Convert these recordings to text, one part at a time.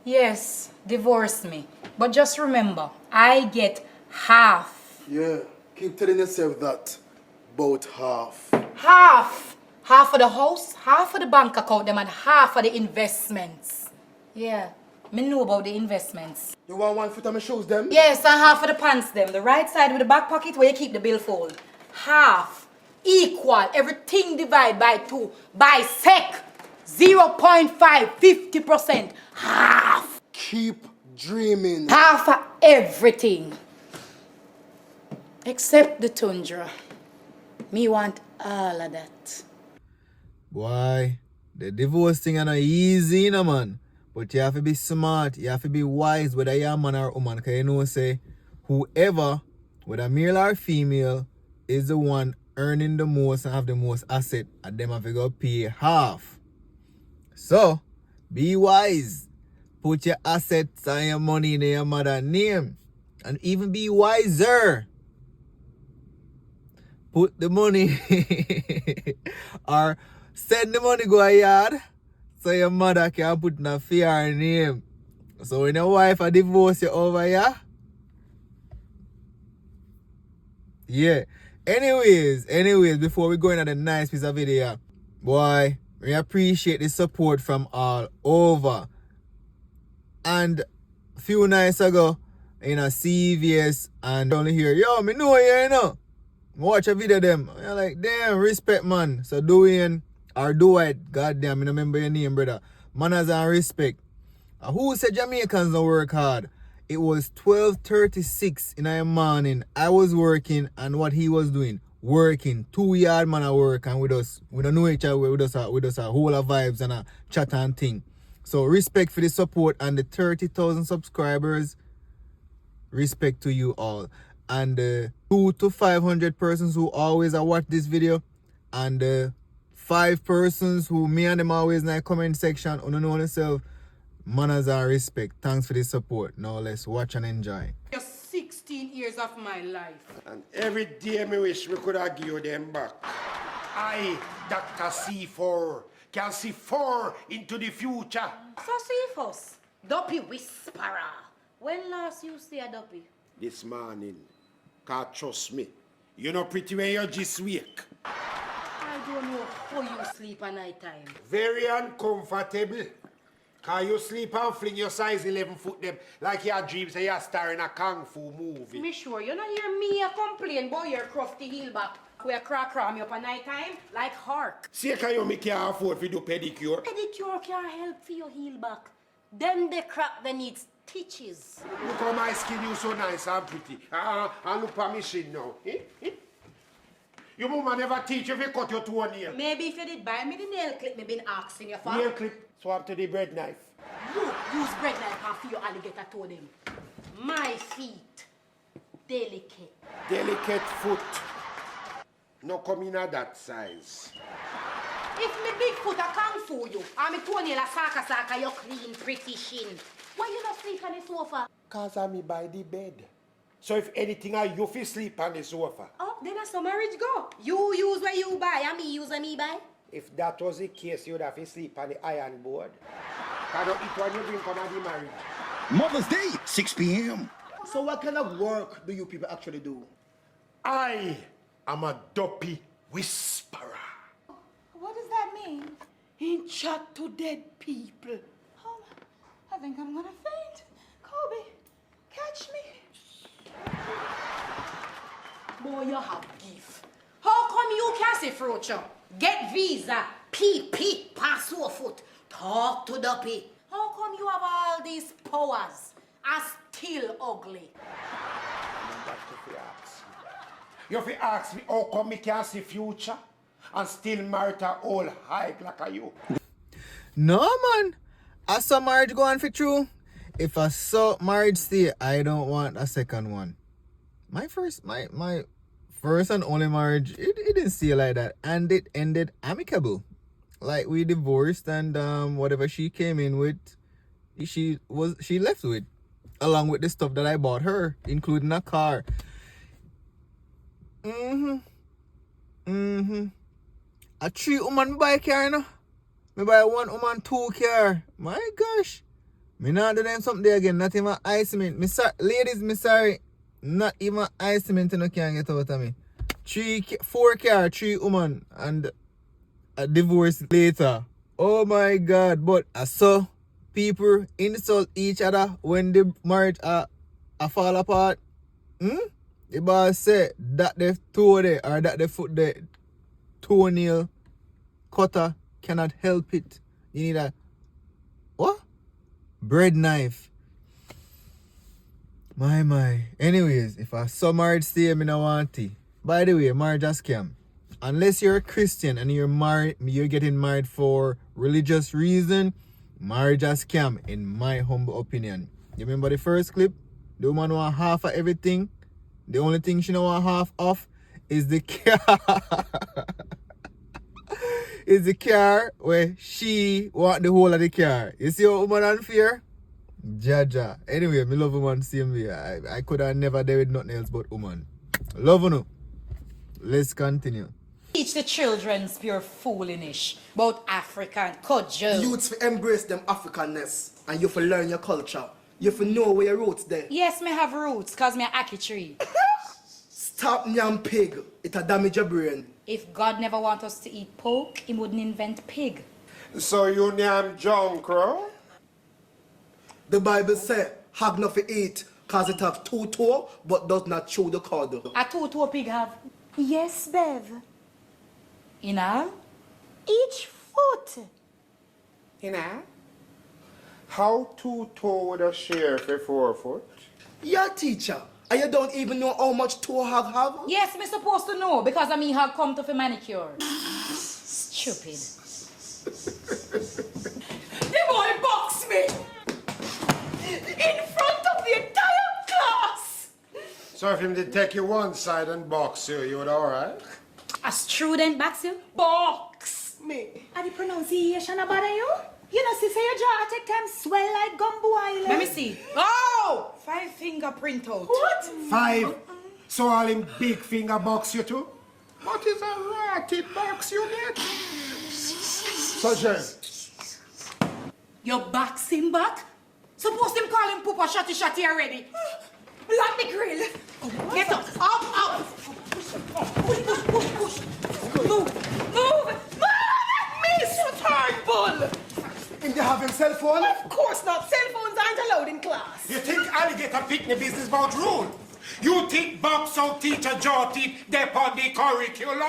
Yes, divorce me. But just remember, I get half. Yeah, keep telling yourself that. About half. Half. Half of the house, half of the bank account them, and half of the investments. Yeah, me know about the investments. You want one foot on my shoes, them? Yes, and half of the pants them. The right side with the back pocket where you keep the billfold. Half. Equal. Everything divide by 2. Bisect. 0.5. 50%. Half. Keep dreaming. Half of everything. Except the tundra. Me want all of that. Boy, the divorce thing is not easy, you know, man. But you have to be smart, you have to be wise, whether you're a man or a woman. Because you know, say, whoever, whether male or female, is the one earning the most and have the most asset, and them have to go pay half. So, be wise. Put your assets and your money in your mother's name. And even be wiser. Put the money or send the money go a yard so your mother can put in a fair name. So when your wife a divorce you over here. Yeah. Anyways, before we go into the nice piece of video, boy, we appreciate the support from all over. And a few nights ago, in a CVS and only hear, yo, me know you, you know. Watch a video of them. You're like, damn, respect, man. So Dwayne or Dwight, goddamn, I don't remember your name, brother. Manners and respect. Who said Jamaicans don't work hard? It was 12:36 in the morning. I was working, and what he was doing, working. 2 yard man at work, and with us, we don't know each other, with us a whole of vibes and a chat and thing. So respect for the support and the 30,000 subscribers. Respect to you all. And 2 to 500 persons who always watch this video, and 5 persons who me and them always in the comment section on know themselves. Manners and respect. Thanks for the support. Now let's watch and enjoy. 16 years of my life. And every day me wish we could have give you them back. I, Dr. C4, can see 4 into the future. So Cephas, Duppy Whisperer. When last you see a Duppy? This morning. Can't trust me. You know pretty when you're just wake. I don't know how you sleep at night time. Very uncomfortable. Cause you sleep and fling your size 11 foot them like your dreams say you're starring a kung fu movie. Me sure you not hear me a complain about your crufty heel back where crack me up at night time like Hark. See can you make can't afford to do pedicure? Pedicure can't help for your heel back. Them the crack that needs stitches. Look how my skin you so nice and pretty. And look at me shin now. Your mama never teach you if you cut your toenail. Maybe if you did buy me the nail clip me been asking you for. Nail clip, swap to the bread knife. You use bread knife and for your alligator toe them. My feet, delicate. Delicate foot. No come in at that size. If me big foot a kung fu you, and me toenail a saka you clean pretty shin. Why you not sleep on the sofa? Cause I me by the bed. So if anything I you fi sleep on the sofa. Oh, then that's how marriage go. You use where you buy, and me use where me buy. If that was the case, you'd have to sleep on the iron board. I don't eat when you bring come on the marriage. Mother's Day, 6 p.m. So what kind of work do you people actually do? I am a Duppy Whisperer. What does that mean? In chat to dead people. Oh, I think I'm gonna faint. Kobe, catch me. Boy, you have gift. How come you can't say fruit? Get visa, pee, pass your foot, talk to Duppy. How come you have all these powers and still ugly? You have to ask me how come me can see future and still marry a old hype like you. No, man. I saw marriage go on for true. If I saw marriage stay, I don't want a second one. My first and only marriage, it didn't stay like that. And it ended amicable. Like we divorced, and whatever she came in with, she left with. Along with the stuff that I bought her, including a car. A 3 woman buy a car, you know? Me buy 1 woman 2 car. My gosh. Me not do them something there again. Not even ice cement. Me sorry, ladies, me sorry. Not even ice cement you can't get out of me. 4 car, 3 woman, and a divorce later. Oh my God! But I saw people insult each other when the marriage fall apart. The boss said that the toe there or that the foot there toenail cutter cannot help it. You need a what? Bread knife. My. Anyways, if I saw marriage stay, me no want it. By the way, marriage a scam. Unless you're a Christian and you're getting married for religious reason, marriage a scam in my humble opinion. You remember the first clip? The woman want half of everything. The only thing she don't want half of is the car. Is the car where she want the whole of the car. You see how woman unfair? Jaja. Anyway, me love woman same way. I could have never done with nothing else but woman. Love you. Let's continue. Teach the children pure foolishness about African culture. Youths embrace them Africanness and you for learn your culture. You for know where your roots there. Yes, me have roots, cause me a Aki tree. Stop nyam pig. It'll damage your brain. If God never want us to eat pork, he wouldn't invent pig. So you name John Crow? The Bible say, have not to eat, cause it have 2 toe, but does not chew the cud. A 2-toe pig have Yes, Bev. in all. Each foot. You know? How 2 toe would a share for 4 foot? Yeah, teacher. And you don't even know how much toe have? Yes, me supposed to know because I mean have come to for manicure. Stupid. The boy boxed me in front of the entire class. So if him did take you one side and box you, you would alright? A student backs you? Box me. And the pronunciation about you? You know, see, say your jaw take time swell like Gumbo Island. Let me see. Oh! 5 finger printout. What? 5. So all him big finger box you too? What is a ratted box you get? So Jen, Your back's him back? Suppose them call him Poopa Shotty already. Like the grill. Get up. Up. Push. Move. Miss Turnbull. And they have him cell phone? Of course not. Cell phones aren't allowed in class. you think alligator picnic business about rule? You think box out teacher jaw teeth dep on the curriculum?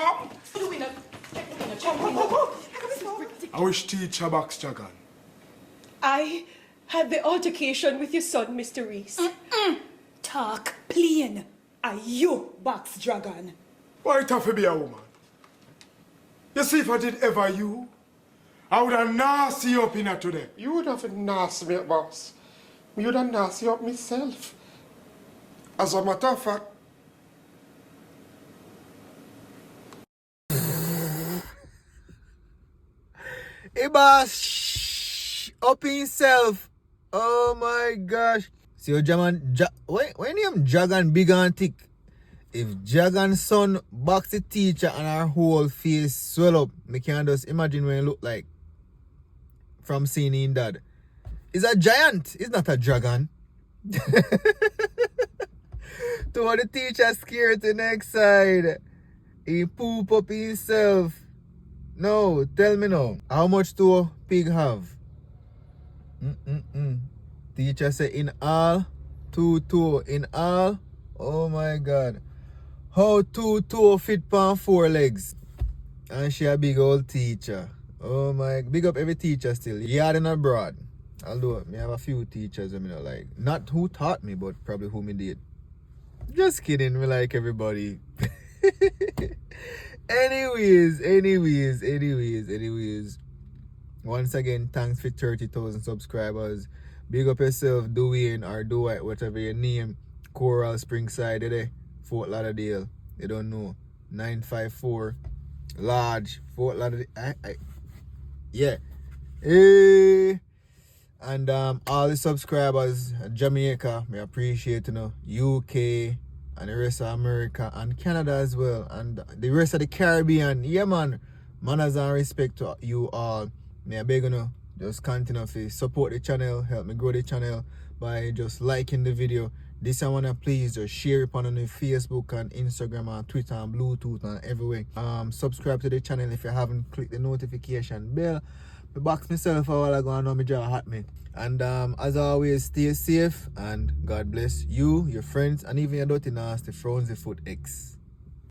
I wish teacher box Jagan. I had the altercation with your son, Mr. Reese. Talk plain. Are you box dragon? Why it have to be a woman? You see if I did ever you, I would have nasty you up in her today. You would have nasty me up, boss. You would have nasty up myself. As a matter of fact, Hey boss, up himself. Oh my gosh. See your Jaman, when him Jagan big and thick. If Jagan's son box the teacher and her whole face swell up, me can just imagine what it look like from seeing him dad. He's a giant, he's not a dragon. To what the teacher scared to the next side. He poop up himself. No, tell me now. How much do a pig have? Teacher say in all, 2 toe in all. Oh my God. How 2 toe fit on 4 legs? And she a big old teacher. Oh my, big up every teacher still. Yard and abroad. Although me have a few teachers I me not like. Not who taught me, but probably who me did. Just kidding, me like everybody. Anyways. Once again, thanks for 30,000 subscribers. Big up yourself, Dwayne or Dwight, whatever your name. Coral Springside, today. Fort Lauderdale. You don't know. 954. Large. Fort Lauderdale. Yeah. Hey. And all the subscribers, Jamaica, I appreciate, UK and the rest of America and Canada as well. And the rest of the Caribbean. Yeah, man. Manners and respect to you all. I beg you, just continue to support the channel, help me grow the channel by just liking the video. This I wanna please just share it on Facebook and Instagram and Twitter and Bluetooth and everywhere. Subscribe to the channel if you haven't clicked the notification bell. I box myself a while ago and now my jaw hot me. And as always, stay safe and God bless you, your friends, and even your dirty nasty Frozen Foot X.